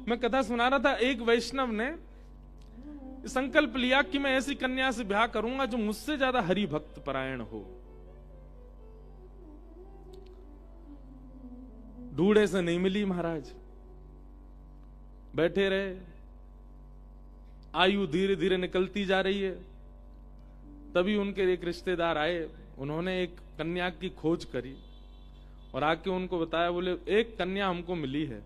मैं कथा सुना रहा था, एक वैष्णव ने संकल्प लिया कि मैं ऐसी कन्या से ब्याह करूंगा जो मुझसे ज्यादा हरि भक्त परायण हो। ढूंढे से नहीं मिली महाराज, बैठे रहे, आयु धीरे धीरे निकलती जा रही है। तभी उनके एक रिश्तेदार आए, उन्होंने एक कन्या की खोज करी और आके उनको बताया, बोले एक कन्या हमको मिली है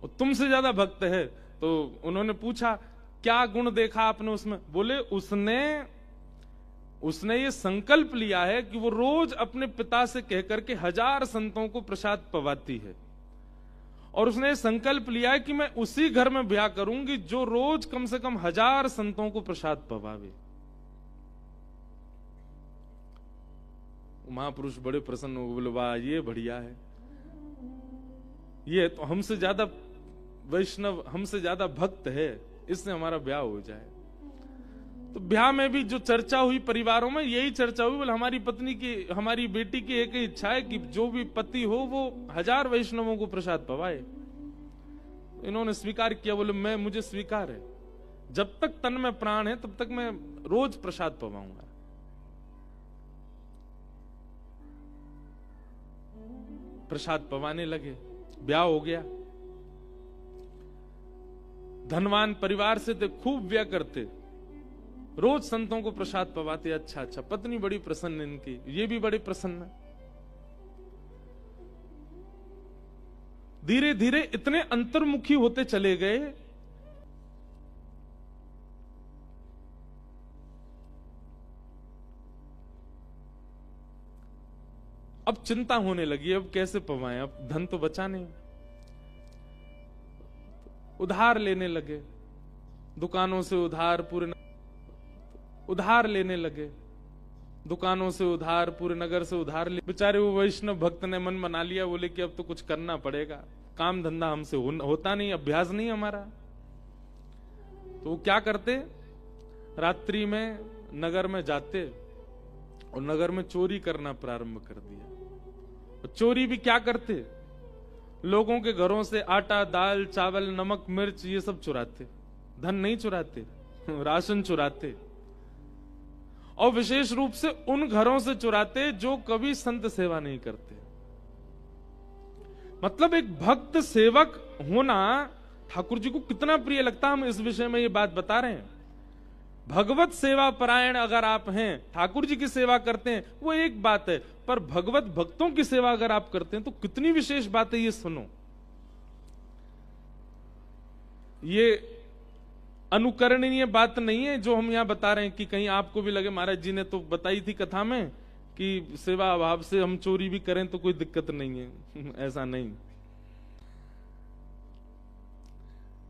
और तुमसे ज्यादा भक्त है। तो उन्होंने पूछा क्या गुण देखा आपने उसमें? बोले उसने ये संकल्प लिया है कि वो रोज अपने पिता से कहकर के 1000 संतों को प्रसाद पवाती है, और उसने संकल्प लिया है कि मैं उसी घर में ब्याह करूंगी जो रोज कम से कम 1000 संतों को प्रसाद पवावे। महापुरुष बड़े प्रसन्न हो, बोले वाह ये बढ़िया है, ये तो हमसे ज्यादा वैष्णव, हमसे ज्यादा भक्त है, इससे हमारा ब्याह हो जाए। तो ब्याह में भी जो चर्चा हुई परिवारों में, यही चर्चा हुई, बोले हमारी पत्नी की, हमारी बेटी की एक ही इच्छा है कि जो भी पति हो वो 1000 वैष्णवों को प्रसाद पवाए। इन्होंने स्वीकार किया, बोले मुझे स्वीकार है, जब तक तन में प्राण है तब तक मैं रोज प्रसाद पवाऊंगा। प्रसाद पवाने लगे, ब्याह हो गया। धनवान परिवार से थे, खूब व्यय करते, रोज संतों को प्रसाद पवाते। अच्छा अच्छा, पत्नी बड़ी प्रसन्न इनकी, ये भी बड़े प्रसन्न। धीरे धीरे इतने अंतर्मुखी होते चले गए, अब चिंता होने लगी, अब कैसे पवाएं, अब धन तो बचा नहीं। उधार लेने लगे, दुकानों से उधार, पूरे उधार लेने लगे, दुकानों से उधार, पूरे नगर से उधार ले। बेचारे वो वैष्णव भक्त ने मन बना लिया, बोले कि अब तो कुछ करना पड़ेगा, काम धंधा हमसे होता नहीं, अभ्यास नहीं हमारा। तो वो क्या करते, रात्रि में नगर में जाते और नगर में चोरी करना प्रारंभ कर दिया। और चोरी भी क्या करते, लोगों के घरों से आटा, दाल, चावल, नमक, मिर्च ये सब चुराते। धन नहीं चुराते, राशन चुराते, और विशेष रूप से उन घरों से चुराते जो कभी संत सेवा नहीं करते। मतलब एक भक्त सेवक होना ठाकुर जी को कितना प्रिय लगता, हम इस विषय में ये बात बता रहे हैं। भगवत सेवा परायण अगर आप हैं, ठाकुर जी की सेवा करते हैं, वो एक बात है, पर भगवत भक्तों की सेवा अगर आप करते हैं तो कितनी विशेष बात है, ये सुनो। ये अनुकरणीय बात नहीं है जो हम यहां बता रहे हैं कि कहीं आपको भी लगे महाराज जी ने तो बताई थी कथा में कि सेवा अभाव से हम चोरी भी करें तो कोई दिक्कत नहीं है। ऐसा नहीं,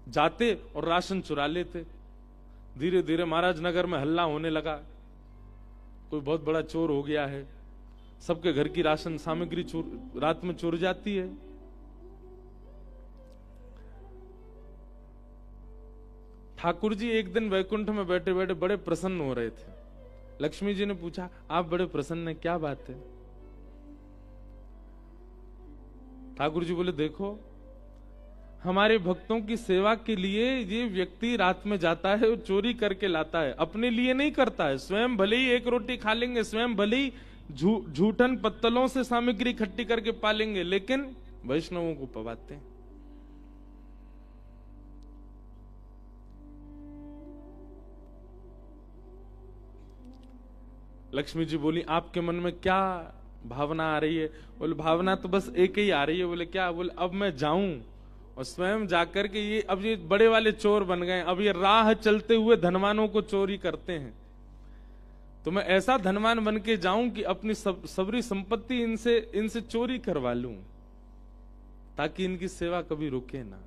जाते और राशन चुरा लेते। धीरे धीरे महाराज नगर में हल्ला होने लगा, कोई बहुत बड़ा चोर हो गया है, सबके घर की राशन सामग्री रात में चोर जाती है। ठाकुर जी एक दिन वैकुंठ में बैठे बैठे बड़े प्रसन्न हो रहे थे। लक्ष्मी जी ने पूछा, आप बड़े प्रसन्न हैं, क्या बात है? ठाकुर जी बोले, देखो हमारे भक्तों की सेवा के लिए ये व्यक्ति रात में जाता है और चोरी करके लाता है, अपने लिए नहीं करता है। स्वयं भले ही एक रोटी खा लेंगे, स्वयं भले ही झूठन पत्तलों से सामग्री इकट्ठी करके पालेंगे, लेकिन वैष्णवों को पवाते हैं। लक्ष्मी जी बोली, आपके मन में क्या भावना आ रही है? बोले, भावना तो बस एक ही आ रही है। बोले, क्या? बोले, अब मैं जाऊं और स्वयं जाकर के अब ये बड़े वाले चोर बन गए, अब ये राह चलते हुए धनवानों को चोरी करते हैं, तो मैं ऐसा धनवान बन के जाऊं कि अपनी सबरी संपत्ति इनसे चोरी करवा लूं, ताकि इनकी सेवा कभी रुके ना।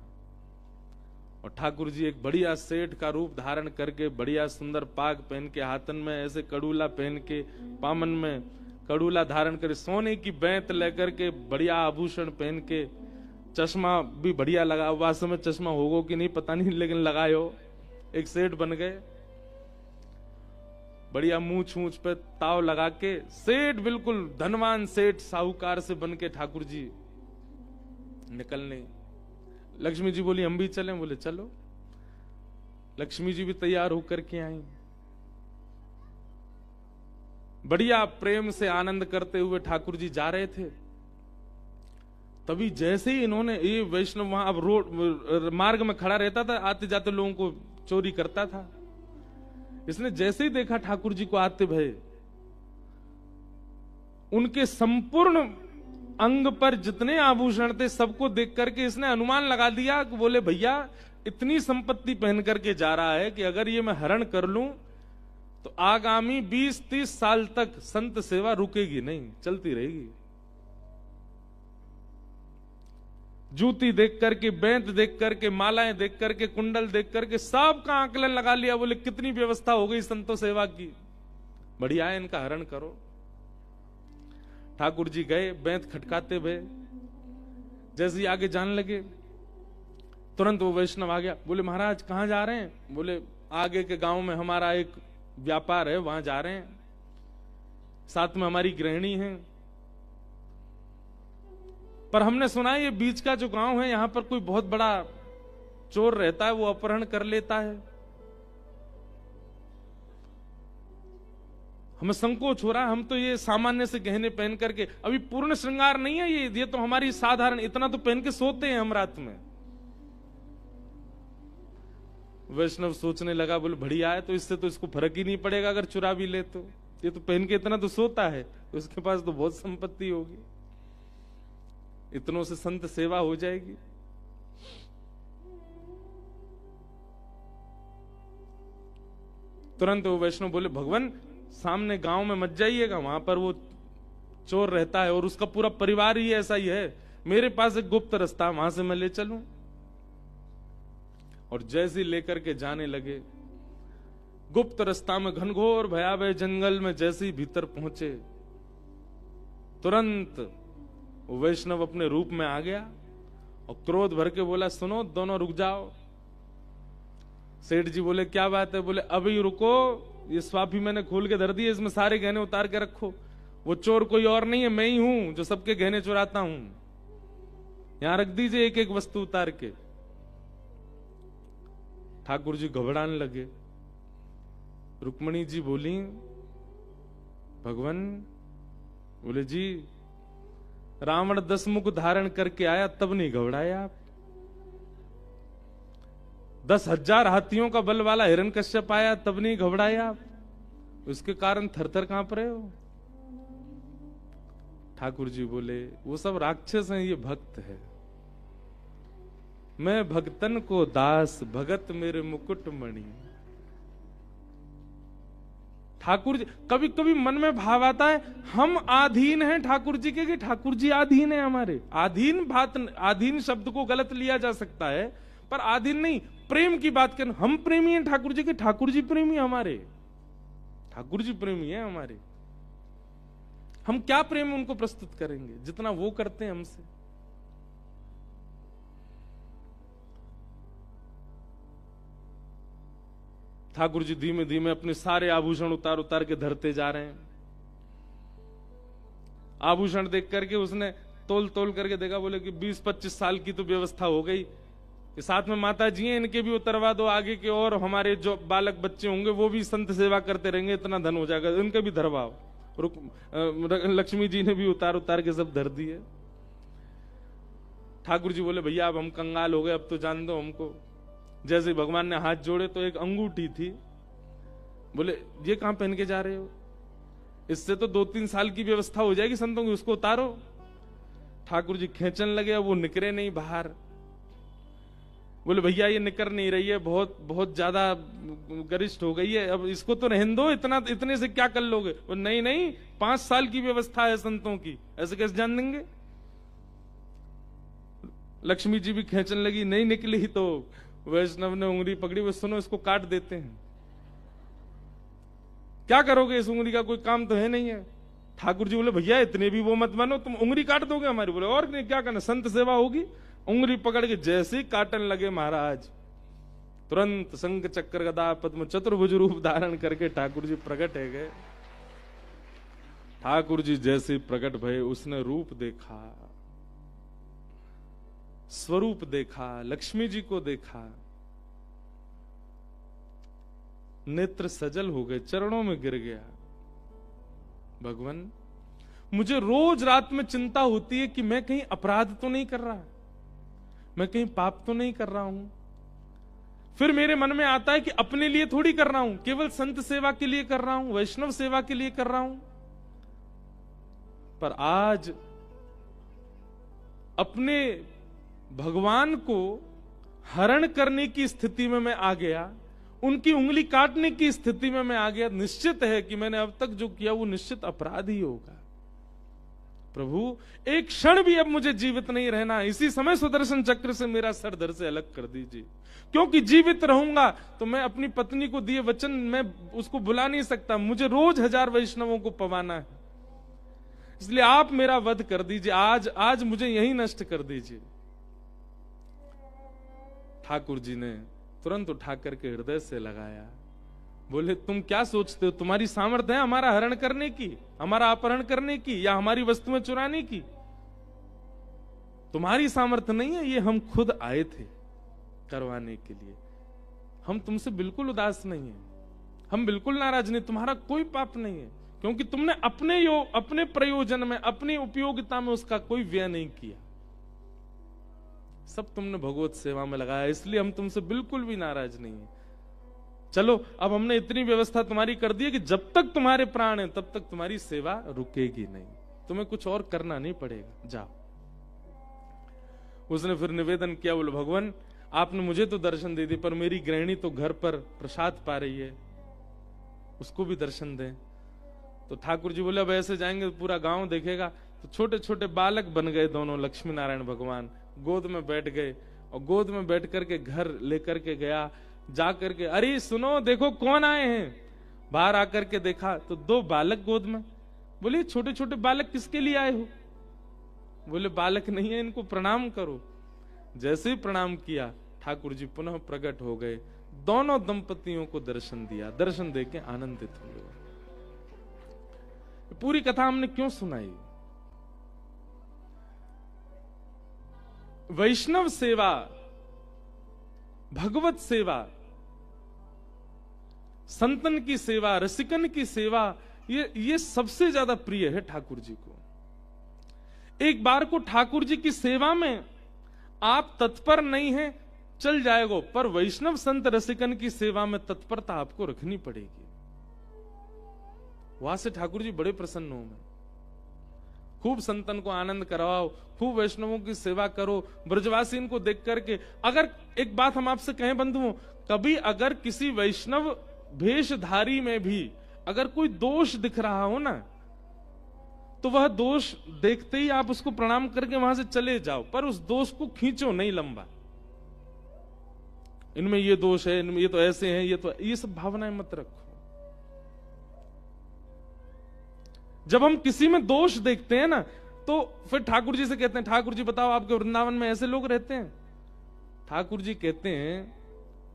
और ठाकुर जी एक बढ़िया सेठ का रूप धारण करके, बढ़िया सुंदर पाग पहन के, हाथन में ऐसे कड़ूला पहन के, पामन में कड़ूला धारण कर, सोने की बैंत लेकर के, बढ़िया आभूषण पहन के, चश्मा भी बढ़िया लगा। वास्तव में चश्मा होगा कि नहीं पता नहीं, लेकिन लगाए हो, एक सेठ बन गए। बढ़िया मुंह छूछ पे ताव लगा के सेठ, बिल्कुल धनवान सेठ साहूकार से बन के ठाकुर जी निकलने। लक्ष्मी जी बोली हम भी चलें, बोले चलो। लक्ष्मी जी भी तैयार होकर के आई। बढ़िया प्रेम से आनंद करते हुए ठाकुर जी जा रहे थे। तभी जैसे ही इन्होंने, ये वैष्णव वहां अब रोड मार्ग में खड़ा रहता था, आते जाते लोगों को चोरी करता था। इसने जैसे ही देखा ठाकुर जी को आते भये, उनके संपूर्ण अंग पर जितने आभूषण थे सबको देख करके इसने अनुमान लगा दिया कि बोले भैया इतनी संपत्ति पहन करके जा रहा है कि अगर ये मैं हरण कर लूं तो आगामी 20-30 साल तक संत सेवा रुकेगी नहीं, चलती रहेगी। जूती देख करके, बेंत देख करके, मालाएं देख करके, कुंडल देख करके सबका आकलन लगा लिया। बोले कितनी व्यवस्था हो गई संतो सेवा की, बढ़िया है, इनका हरण करो। ठाकुर जी गए, बेंत खटकाते हुए जैसे ही आगे जाने लगे, तुरंत वो वैष्णव आ गया। बोले महाराज कहां जा रहे हैं? बोले आगे के गांव में हमारा एक व्यापार है, वहां जा रहे हैं, साथ में हमारी गृहिणी है, पर हमने सुना है ये बीच का जो गांव है यहां पर कोई बहुत बड़ा चोर रहता है, वो अपहरण कर लेता है। हमें संकोच हो रहा है, हम तो ये सामान्य से गहने पहन करके, अभी पूर्ण श्रृंगार नहीं है ये तो हमारी साधारण, इतना तो पहन के सोते हैं हम रात में। वैष्णव सोचने लगा, बोले बढ़िया है, तो इससे तो इसको फर्क ही नहीं पड़ेगा अगर चुरा भी ले तो, ये तो पहन के इतना तो सोता है, तो उसके पास तो बहुत संपत्ति होगी, इतनों से संत सेवा हो जाएगी। तुरंत वो वैष्णव बोले भगवान सामने गांव में मत जाइएगा, वहां पर वो चोर रहता है और उसका पूरा परिवार ही ऐसा ही है, मेरे पास एक गुप्त रास्ता, वहां से मैं ले चलूं। और जैसे ही लेकर के जाने लगे, गुप्त रास्ता में घनघोर भयावह जंगल में जैसे ही भीतर पहुंचे, तुरंत वो वैष्णव अपने रूप में आ गया और क्रोध भर के बोला सुनो दोनों रुक जाओ। सेठ जी बोले क्या बात है? बोले अभी रुको, ये स्वाफी मैंने खोल के धर दिए, इसमें सारे गहने उतार के रखो। वो चोर कोई और नहीं है, मैं ही हूं जो सबके गहने चुराता हूं, यहां रख दीजिए एक एक वस्तु उतार के। ठाकुर जी घबराने लगे। रुक्मणी जी बोली भगवान, बोले जी रावण 10 मुख धारण करके आया तब नहीं घबराए आप? 10,000 हाथियों का बल वाला हिरण्यकश्यप आया तब नहीं घबराए आप? उसके कारण थरथर कांप रहे हो? ठाकुर जी बोले वो सब राक्षस हैं, ये भक्त है, मैं भक्तन को दास, भगत मेरे मुकुट मणि। ठाकुर जी, कभी कभी मन में भाव आता है हम आधीन हैं ठाकुर जी के, कि ठाकुर जी आधीन है हमारे। आधीन बात, आधीन शब्द को गलत लिया जा सकता है, पर आधीन नहीं, प्रेम की बात करें, हम प्रेमी हैं ठाकुर जी के, ठाकुर जी प्रेमी हमारे, ठाकुर जी प्रेमी है हमारे। हम क्या प्रेम उनको प्रस्तुत करेंगे जितना वो करते हैं हमसे। ठाकुर जी धीमे धीमे अपने सारे आभूषण उतार उतार के धरते जा रहे हैं। आभूषण देख करके उसने तोल तोल करके देखा, बोले कि 20-25 साल की तो व्यवस्था हो गई, साथ में माता जी हैं इनके भी उतरवा दो आगे के, और हमारे जो बालक बच्चे होंगे वो भी संत सेवा करते रहेंगे, इतना धन हो जाएगा, इनके भी धरवाओ। लक्ष्मी जी ने भी उतार उतार के सब धर दिए। ठाकुर जी बोले भैया अब हम कंगाल हो गए, अब तो जान दो हमको। जैसे भगवान ने हाथ जोड़े तो एक अंगूठी थी, बोले ये कहां पहन के जा रहे हो? इससे तो 2-3 साल की व्यवस्था हो जाएगी संतों की, उसको उतारो। ठाकुर जी खेचन लगे, अब वो निकरे नहीं बाहर। बोले भैया ये निकर नहीं रही है, बहुत बहुत ज्यादा गरिष्ठ हो गई है, अब इसको तो रहने दो, इतने से क्या कर लोगे? वो नहीं नहीं 5 साल की व्यवस्था है संतों की, ऐसे कैसे जान देंगे? लक्ष्मी जी भी खेचन लगी, नहीं निकली तो वैष्णव ने उंगली पकड़ी, वो सुनो इसको काट देते हैं। क्या करोगे इस उंगली का, कोई काम तो है नहीं है। ठाकुर जी बोले भैया इतने भी वो मत बनो, तुम उंगली काट दोगे हमारी। बोले और नहीं क्या करना, संत सेवा होगी। उंगली पकड़ के जैसे ही काटन लगे महाराज, तुरंत शंख चक्र गदा पद्म चतुर्भुज रूप धारण करके ठाकुर जी प्रकट है गए। ठाकुर जी जैसे प्रकट भये, उसने रूप देखा, स्वरूप देखा, लक्ष्मी जी को देखा, नेत्र सजल हो गए, चरणों में गिर गया। भगवान, मुझे रोज रात में चिंता होती है कि मैं कहीं अपराध तो नहीं कर रहा, मैं कहीं पाप तो नहीं कर रहा हूं। फिर मेरे मन में आता है कि अपने लिए थोड़ी कर रहा हूं, केवल संत सेवा के लिए कर रहा हूं, वैष्णव सेवा के लिए कर रहा हूं। पर आज अपने भगवान को हरण करने की स्थिति में मैं आ गया, उनकी उंगली काटने की स्थिति में मैं आ गया। निश्चित है कि मैंने अब तक जो किया वो निश्चित अपराध ही होगा। प्रभु, एक क्षण भी अब मुझे जीवित नहीं रहना, इसी समय सुदर्शन चक्र से मेरा सर धड़ से अलग कर दीजिए, क्योंकि जीवित रहूंगा तो मैं अपनी पत्नी को दिए वचन मैं उसको भुला नहीं सकता, मुझे रोज 1000 वैष्णवों को पवाना है, इसलिए आप मेरा वध कर दीजिए, आज मुझे यहीं नष्ट कर दीजिए। ठाकुर जी ने तुरंत उठा करके हृदय से लगाया, बोले तुम क्या सोचते हो, तुम्हारी सामर्थ्य है हमारा हरण करने की, हमारा अपहरण करने की, या हमारी वस्तुएं चुराने की? तुम्हारी सामर्थ्य नहीं है, ये हम खुद आए थे करवाने के लिए। हम तुमसे बिल्कुल उदास नहीं है, हम बिल्कुल नाराज नहीं, तुम्हारा कोई पाप नहीं है, क्योंकि तुमने अपने प्रयोजन में, अपनी उपयोगिता में उसका कोई व्यय नहीं किया, सब तुमने भगवत सेवा में लगाया, इसलिए हम तुमसे बिल्कुल भी नाराज नहीं है। चलो, अब हमने इतनी व्यवस्था तुम्हारी कर दी है कि जब तक तुम्हारे प्राण हैं तब तक तुम्हारी सेवा रुकेगी नहीं, तुम्हें कुछ और करना नहीं पड़ेगा, जाओ। उसने फिर निवेदन किया, बोले भगवान, आपने मुझे तो दर्शन दे दी, पर मेरी गृहिणी तो घर पर प्रसाद पा रही है, उसको भी दर्शन दें। तो ठाकुर जी बोले अब ऐसे जाएंगे तो पूरा गांव देखेगा। तो छोटे छोटे बालक बन गए दोनों, लक्ष्मी नारायण भगवान गोद में बैठ गए, और गोद में बैठ करके घर लेकर के गया, जा करके अरे सुनो देखो कौन आए हैं। बाहर आकर के देखा तो 2 बालक गोद में। बोले छोटे छोटे बालक किसके लिए आए हो? बोले बालक नहीं है, इनको प्रणाम करो। जैसे ही प्रणाम किया, ठाकुर जी पुनः प्रकट हो गए, दोनों दंपतियों को दर्शन दिया, दर्शन देके आनंदित हो गए। पूरी कथा हमने क्यों सुनाई? वैष्णव सेवा, भगवत सेवा, संतन की सेवा, रसिकन की सेवा, ये सबसे ज्यादा प्रिय है ठाकुर जी को। एक बार को ठाकुर जी की सेवा में आप तत्पर नहीं हैं, चल जाएगा, पर वैष्णव संत रसिकन की सेवा में तत्परता आपको रखनी पड़ेगी। वहां से ठाकुर जी बड़े प्रसन्न हो मैं। खूब संतन को आनंद करवाओ, खूब वैष्णवों की सेवा करो, ब्रजवासी इनको देख करके। अगर एक बात हम आपसे कहें बंधुओं, कभी अगर किसी वैष्णव भेषधारी में भी अगर कोई दोष दिख रहा हो ना, तो वह दोष देखते ही आप उसको प्रणाम करके वहां से चले जाओ, पर उस दोष को खींचो नहीं लंबा। इनमें ये दोष है, इनमें ये तो ऐसे हैं, ये सब भावनाएं मत रखो। जब हम किसी में दोष देखते हैं ना, तो फिर ठाकुर जी से कहते हैं, ठाकुर जी बताओ आपके वृंदावन में ऐसे लोग रहते हैं? ठाकुर जी कहते हैं,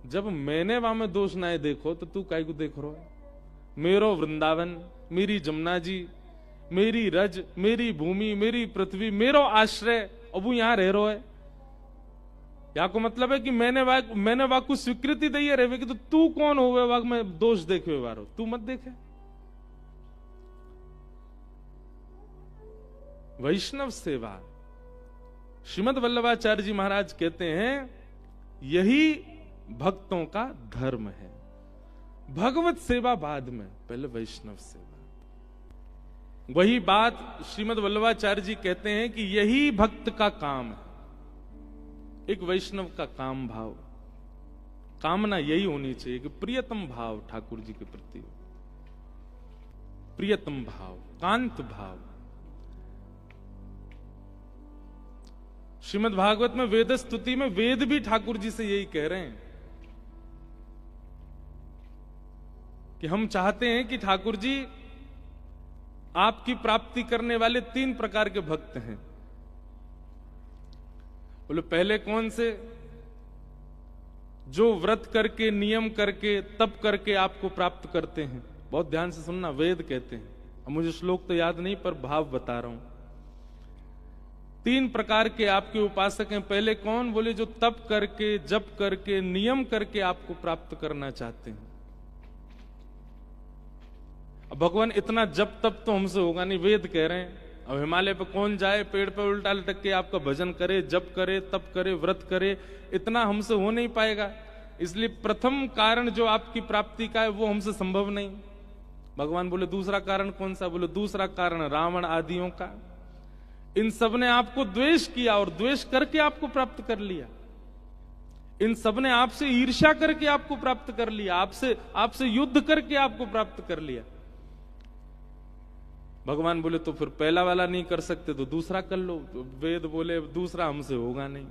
जब मैंने वहां में दोष ना देखो तो तू काहे को देख रहा है? मेरो वृंदावन, मेरी जमुना जी, मेरी रज, मेरी भूमि, मेरी पृथ्वी, मेरो आश्रय, अब वो यहां रह रहा है। यहाँ को मतलब है कि मैंने वाक को स्वीकृति दी है कि तो तू कौन हो वाक में दोष देखे हुए वारो, तू मत देखे। वैष्णव सेवा, श्रीमद् वल्लभाचार्य जी महाराज कहते हैं, यही भक्तों का धर्म है। भगवत सेवा बाद में, पहले वैष्णव सेवा। वही बात श्रीमद् वल्लभाचार्य जी कहते हैं कि यही भक्त का काम है। एक वैष्णव का काम भाव, कामना यही होनी चाहिए कि प्रियतम भाव ठाकुर जी के प्रति, प्रियतम भाव, कांत भाव। श्रीमद् भागवत में वेद स्तुति में वेद भी ठाकुर जी से यही कह रहे हैं कि हम चाहते हैं कि ठाकुर जी आपकी प्राप्ति करने वाले 3 प्रकार के भक्त हैं। बोले पहले कौन से? जो व्रत करके, नियम करके, तप करके आपको प्राप्त करते हैं। बहुत ध्यान से सुनना, वेद कहते हैं। अब मुझे श्लोक तो याद नहीं, पर भाव बता रहा हूं। तीन प्रकार के आपके उपासक हैं। पहले कौन? बोले जो तप करके, जप करके, नियम करके आपको प्राप्त करना चाहते हैं। अब भगवान इतना जप तप तो हमसे होगा नहीं, वेद कह रहे हैं। अब हिमालय पे कौन जाए, पेड़ पे उल्टा लटक के आपका भजन करे, जप करे, तप करे, व्रत करे, इतना हमसे हो नहीं पाएगा। इसलिए प्रथम कारण जो आपकी प्राप्ति का है वो हमसे संभव नहीं। भगवान बोले दूसरा कारण कौन सा? बोले दूसरा कारण रावण आदियों का। इन सब ने आपको द्वेष किया और द्वेष करके आपको प्राप्त कर लिया। इन सब ने आपसे ईर्ष्या करके आपको प्राप्त कर लिया, आपसे युद्ध करके आपको प्राप्त कर लिया। भगवान बोले तो फिर पहला वाला नहीं कर सकते तो दूसरा कर लो। वेद बोले दूसरा हमसे होगा नहीं,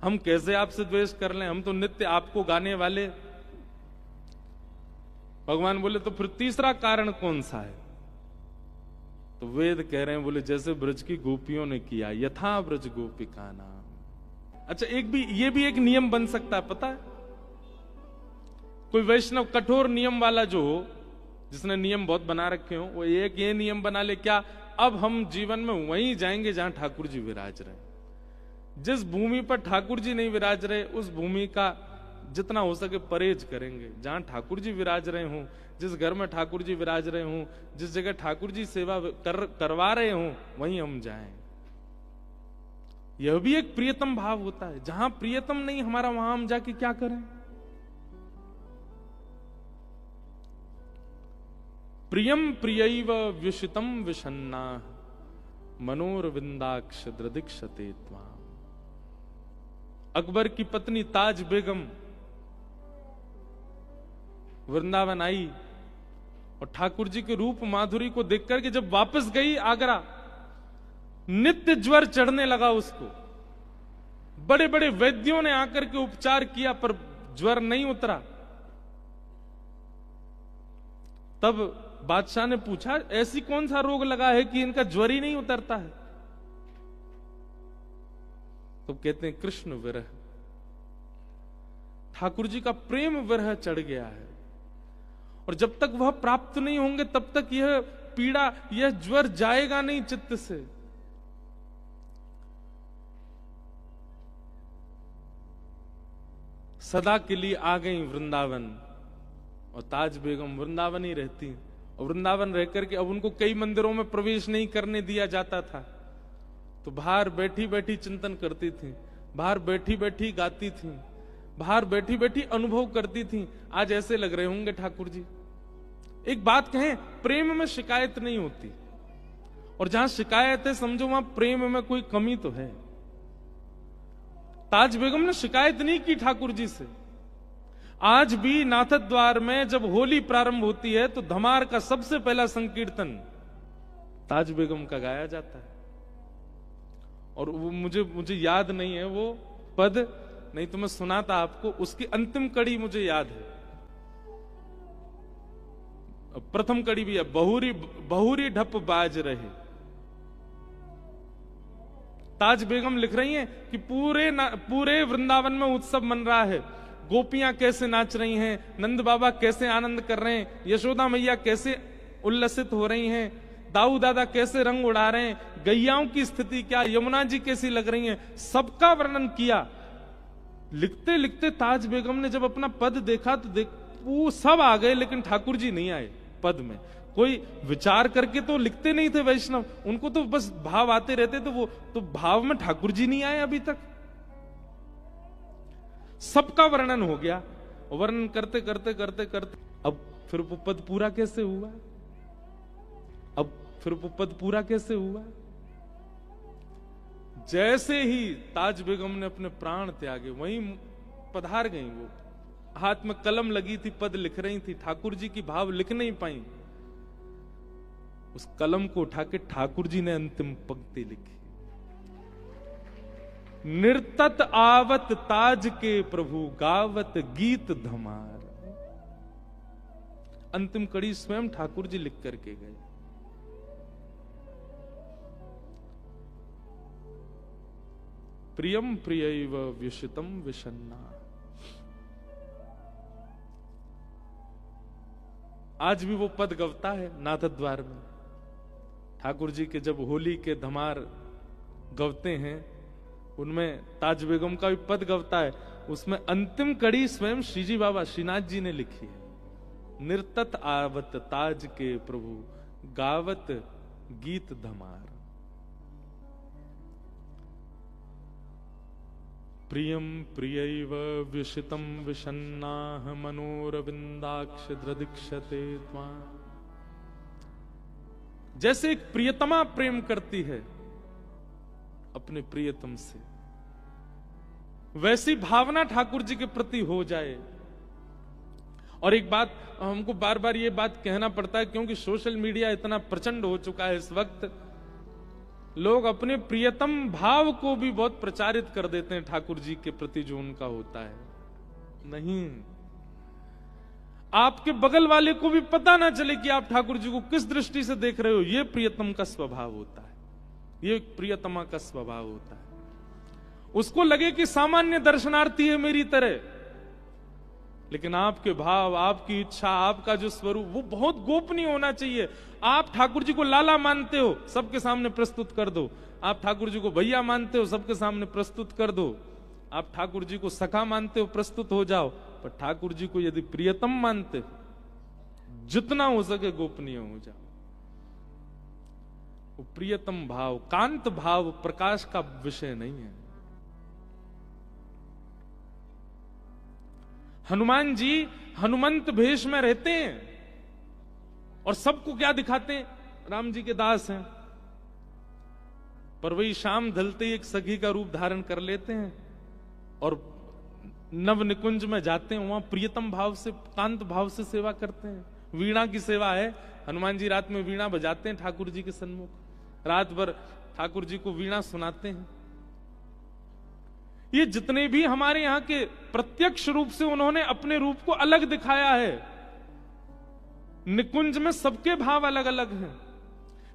हम कैसे आपसे द्वेष कर लें, हम तो नित्य आपको गाने वाले। भगवान बोले तो फिर तीसरा कारण कौन सा है? तो वेद कह रहे हैं, बोले जैसे ब्रज की गोपियों ने किया, यथा ब्रज गोपिका नाम। अच्छा, ये भी एक नियम बन सकता है, पता है? कोई वैष्णव कठोर नियम वाला जो हो, जिसने नियम बहुत बना रखे हो, वो एक ये नियम बना ले, क्या अब हम जीवन में वहीं जाएंगे जहां ठाकुर जी विराज रहे। जिस भूमि पर ठाकुर जी नहीं विराज रहे उस भूमि का जितना हो सके परहेज करेंगे। जहां ठाकुर जी विराज रहे हों, जिस घर में ठाकुर जी विराज रहे हों, जिस जगह ठाकुर जी सेवा करवा रहे हों, वहीं हम जाएं। यह भी एक प्रियतम भाव होता है। जहां प्रियतम नहीं हमारा, वहां हम जाके क्या करें? प्रियम प्रियैव व्युषितम विषन्ना मनोरविंदाक्ष दृदिक्षते त्वाम। अकबर की पत्नी ताज बेगम वृंदावन आई और ठाकुर जी के रूप माधुरी को देख करके जब वापस गई आगरा, नित्य ज्वर चढ़ने लगा उसको। बड़े बड़े वैद्यों ने आकर के उपचार किया पर ज्वर नहीं उतरा। तब बादशाह ने पूछा, ऐसी कौन सा रोग लगा है कि इनका ज्वर ही नहीं उतरता है? तो कहते हैं कृष्ण विरह, ठाकुर जी का प्रेम विरह चढ़ गया है। और जब तक वह प्राप्त नहीं होंगे तब तक यह पीड़ा, यह ज्वर जाएगा नहीं चित्त से। सदा के लिए आ गई वृंदावन और ताज बेगम वृंदावन ही रहती। और वृंदावन रहकर के अब उनको कई मंदिरों में प्रवेश नहीं करने दिया जाता था, तो बाहर बैठी बैठी चिंतन करती थी, बाहर बैठी बैठी गाती थी, बाहर बैठी बैठी अनुभव करती थी। आज ऐसे लग रहे होंगे ठाकुर जी। एक बात कहें, प्रेम में शिकायत नहीं होती, और जहां शिकायत है समझो वहां प्रेम में कोई कमी तो है। ताज बेगम ने शिकायत नहीं की ठाकुर जी से। आज भी नाथद्वार में जब होली प्रारंभ होती है तो धमार का सबसे पहला संकीर्तन ताज बेगम का गाया जाता है। और वो मुझे याद नहीं है वो पद, नहीं तो मैं सुनाता आपको। उसकी अंतिम कड़ी मुझे याद है। प्रथम कड़ी भी है, बहुरी ढप बाज रहे। ताज बेगम लिख रही हैं कि पूरे वृंदावन में उत्सव मन रहा है। गोपियां कैसे नाच रही हैं, नंद बाबा कैसे आनंद कर रहे हैं, यशोदा मैया कैसे उल्लसित हो रही हैं, दाऊ दादा कैसे रंग उड़ा रहे हैं, गैयाओं की स्थिति क्या, यमुना जी कैसी लग रही हैं, सबका वर्णन किया। लिखते लिखते ताज बेगम ने जब अपना पद देखा तो वो सब आ गए, लेकिन ठाकुर जी नहीं आए पद में। कोई विचार करके तो लिखते नहीं थे वैष्णव, उनको तो बस भाव आते रहते, तो वो तो भाव में ठाकुर जी नहीं आए अभी तक। सबका वर्णन हो गया, वर्णन करते करते करते करते अब फिर वो पद पूरा कैसे हुआ? अब फिर वो पद पूरा कैसे हुआ? जैसे ही ताज बेगम ने अपने प्राण त्यागे वहीं पधार गई। वो हाथ में कलम लगी थी, पद लिख रही थी, ठाकुर जी की भाव लिख नहीं पाई। उस कलम को उठा के ठाकुर जी ने अंतिम पंक्ति लिखी, निर्तत आवत ताज के प्रभु गावत गीत धमार। अंतिम कड़ी स्वयं ठाकुर जी लिख करके गए। प्रियम प्रियैव व्युषितम विषन्ना। आज भी वो पद गवता है नाथद्वार में। ठाकुर जी के जब होली के धमार गवते हैं, उनमें ताज बेगम का भी पद गवता है, उसमें अंतिम कड़ी स्वयं श्रीजी बाबा श्रीनाथ जी ने लिखी है। निर्तत आवत ताज के प्रभु, गावत गीत धमार। प्रियम प्रियैव विशितम विषन्नाह मनोरविंदाक्ष दृदीक्षते त्वां। जैसे एक प्रियतमा प्रेम करती है अपने प्रियतम से, वैसी भावना ठाकुर जी के प्रति हो जाए। और एक बात हमको बार बार ये बात कहना पड़ता है, क्योंकि सोशल मीडिया इतना प्रचंड हो चुका है इस वक्त, लोग अपने प्रियतम भाव को भी बहुत प्रचारित कर देते हैं ठाकुर जी के प्रति जो उनका होता है। नहीं, आपके बगल वाले को भी पता ना चले कि आप ठाकुर जी को किस दृष्टि से देख रहे हो, यह प्रियतम का स्वभाव होता है, ये प्रियतमा का स्वभाव होता है। उसको लगे कि सामान्य दर्शनार्थी है मेरी तरह, लेकिन आपके भाव, आपकी इच्छा, आपका जो स्वरूप वो बहुत गोपनीय होना चाहिए। आप ठाकुर जी को लाला मानते हो, सबके सामने प्रस्तुत कर दो। आप ठाकुर जी को भैया मानते हो, सबके सामने प्रस्तुत कर दो। आप ठाकुर जी को सखा मानते हो, प्रस्तुत हो जाओ। पर ठाकुर जी को यदि प्रियतम मानते हो, जितना हो सके गोपनीय हो जाओ। वो प्रियतम भाव, कांत भाव प्रकाश का विषय नहीं है। हनुमान जी हनुमंत भेष में रहते हैं और सबको क्या दिखाते हैं, राम जी के दास हैं। पर वही शाम ढलते ही एक सखी का रूप धारण कर लेते हैं और नव निकुंज में जाते हैं, वहां प्रियतम भाव से, कांत भाव से सेवा करते हैं। वीणा की सेवा है, हनुमान जी रात में वीणा बजाते हैं ठाकुर जी के सन्मुख, रात भर ठाकुर जी को वीणा सुनाते हैं। ये जितने भी हमारे यहां के प्रत्यक्ष रूप से उन्होंने अपने रूप को अलग दिखाया है, निकुंज में सबके भाव अलग अलग हैं।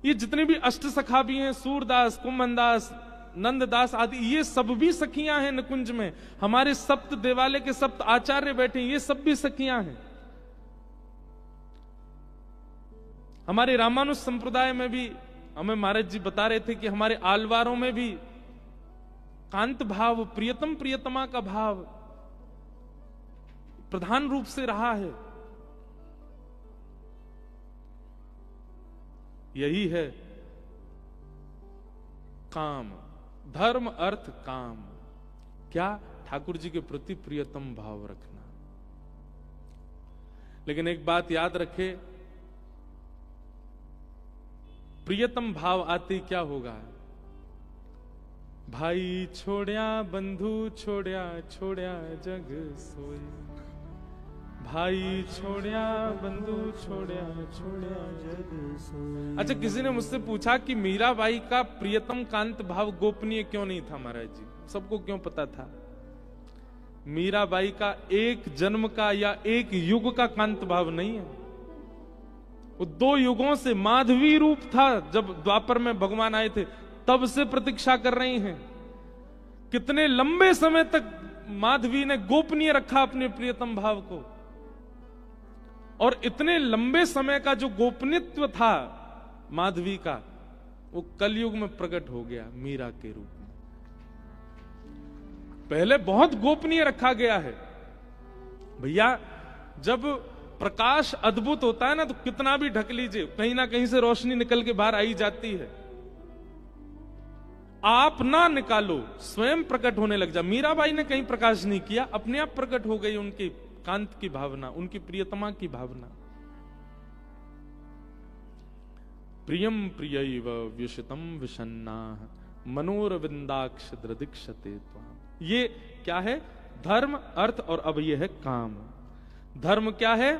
ये जितने भी अष्ट सखा भी हैं, सूरदास, कुंभनदास, नंददास आदि, ये सब भी सखियां हैं निकुंज में। हमारे सप्त देवालय के सप्त आचार्य बैठे, ये सब भी सखियां हैं। हमारे रामानुज संप्रदाय में भी हमें महाराज जी बता रहे थे कि हमारे आलवारों में भी कांत भाव, प्रियतम प्रियतमा का भाव प्रधान रूप से रहा है। यही है काम, धर्म अर्थ काम। क्या? ठाकुर जी के प्रति प्रियतम भाव रखना। लेकिन एक बात याद रखे, प्रियतम भाव आते क्या होगा? भाई छोड़या बंधु छोड़या, छोड़या जग सोई। भाई छोड़या बंधु छोड़या, छोड़या जग सोई। अच्छा, किसी ने मुझसे पूछा कि मीराबाई का प्रियतम कांत भाव गोपनीय क्यों नहीं था महाराज जी, सबको क्यों पता था? मीराबाई का एक जन्म का या एक युग का कांत भाव नहीं है, वो 2 युगों से माधवी रूप था। जब द्वापर में भगवान आए थे तब से प्रतीक्षा कर रही हैं। कितने लंबे समय तक माधवी ने गोपनीय रखा अपने प्रियतम भाव को, और इतने लंबे समय का जो गोपनीयत्व था माधवी का, वो कलयुग में प्रकट हो गया मीरा के रूप में। पहले बहुत गोपनीय रखा गया है भैया। जब प्रकाश अद्भुत होता है ना, तो कितना भी ढक लीजिए, कहीं ना कहीं से रोशनी निकल के बाहर आई जाती है। आप ना निकालो, स्वयं प्रकट होने लग जा। मीराबाई ने कहीं प्रकाश नहीं किया, अपने आप प्रकट हो गई उनकी कांत की भावना, उनकी प्रियतमा की भावना। प्रियम प्रियैव व्युषितम विषन्नाः मनोरविंदाक्ष दृदीक्षते त्वां। ये क्या है? धर्म, अर्थ, और अब यह है काम। धर्म क्या है?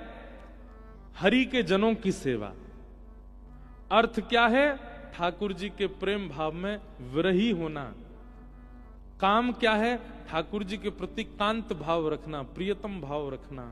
हरि के जनों की सेवा। अर्थ क्या है? ठाकुर जी के प्रेम भाव में विरही होना। काम क्या है? ठाकुर जी के प्रति कांत भाव रखना, प्रियतम भाव रखना।